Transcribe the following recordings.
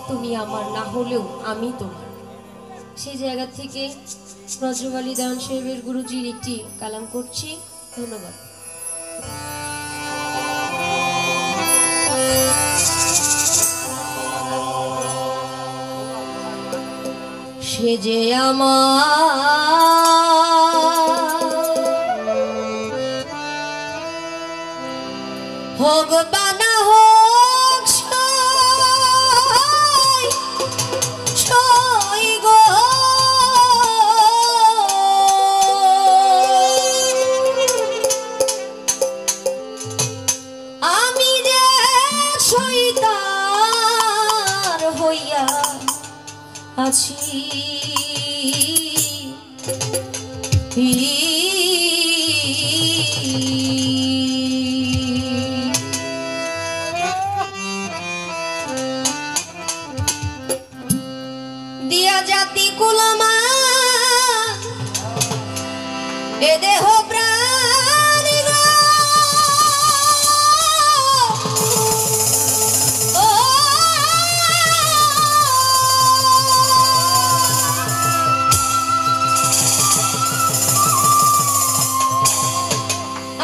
তুমি আমার না হলেও আমি তোমার। সেই জায়গা থেকে নজরুল আলী দেওয়ান সাহেবের গুরুজির একটি কালাম করছি। ধন্যবাদ। সে যে আমার হোক বানা হোক সই গো, আমি যে শয়তান হইয়া আছি, দিয়া জাতি কুলমা এ দেহ প্রাণী গো,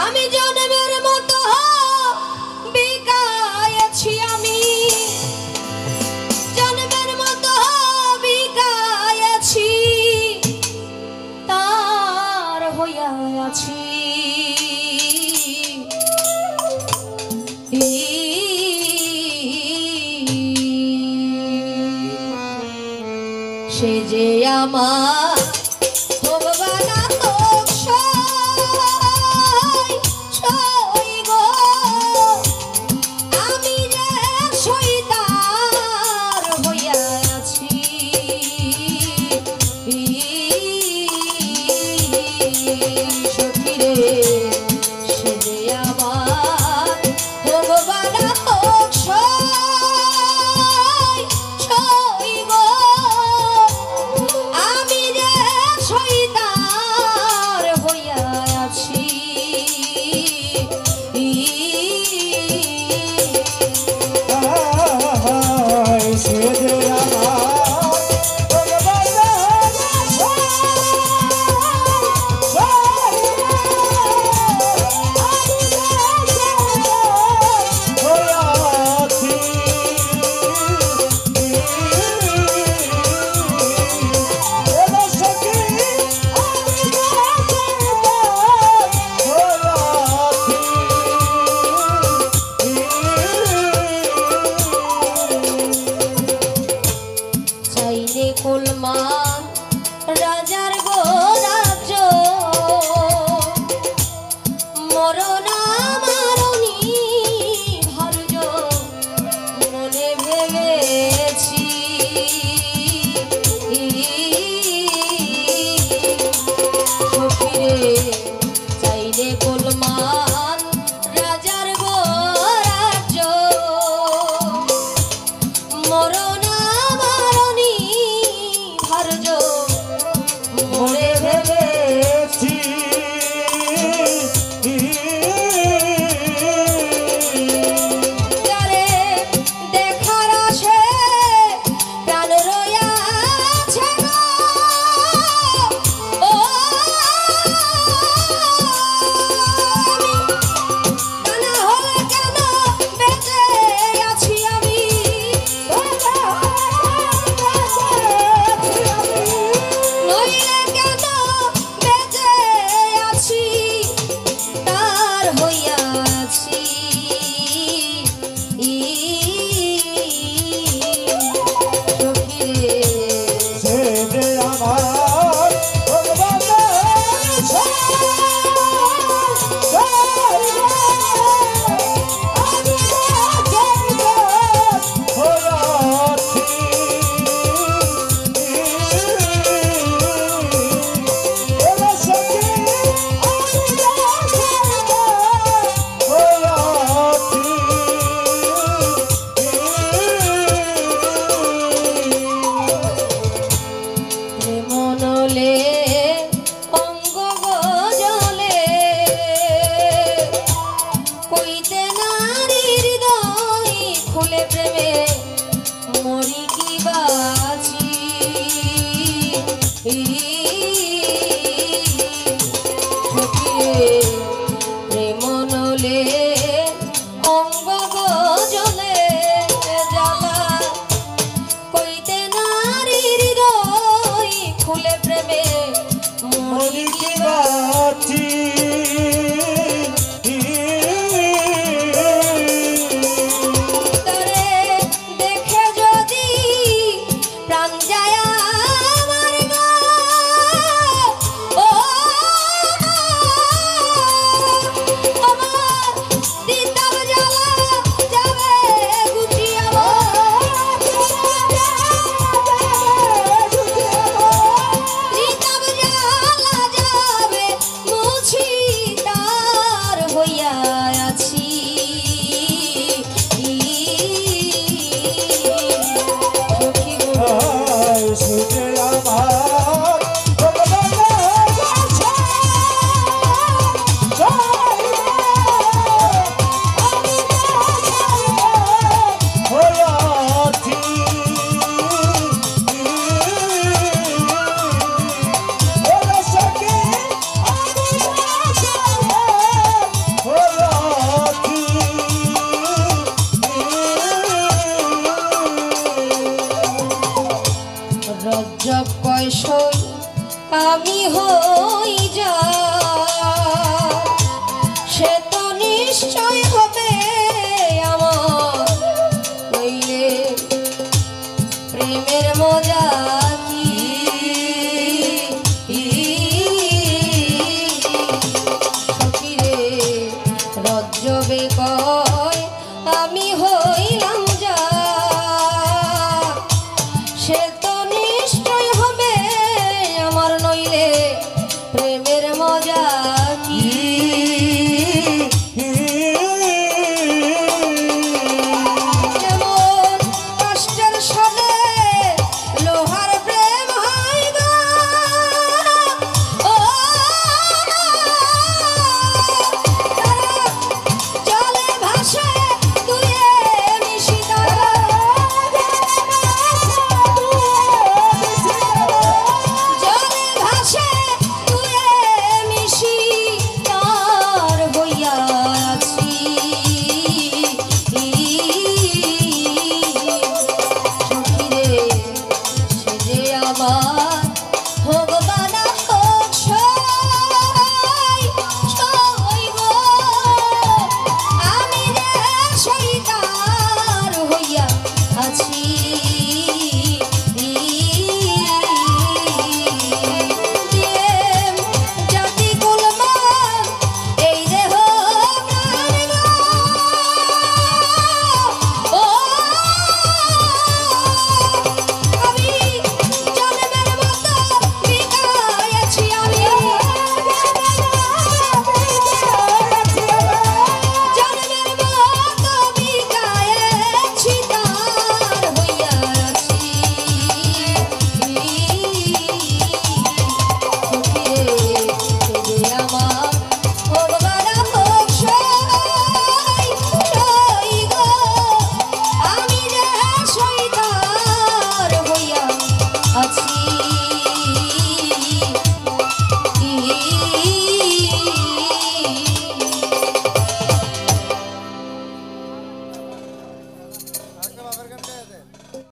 আমি জন্মের মতো বিকাইছি, আমি জন্মের মতো বিকাইছি, তার হইয়া আছি সে যে আমার ভগবান রাজার গো রাজ্য মরণ মারণি ভার্য মনে ভেবেছি, সখীরে চাইলে কুলমান রাজার গো রাজ্য মরণ মারণি ভার্য মনে ভেবেছি, যারে দেখার আসে প্রাণ রইয়াছে গো, ও না হলে কেন বেঁচে আছি আমি, না জব পয়সই আমি হই যা, সে তো নিশ্চয় হবে আমার, নইলে প্রেমের মজা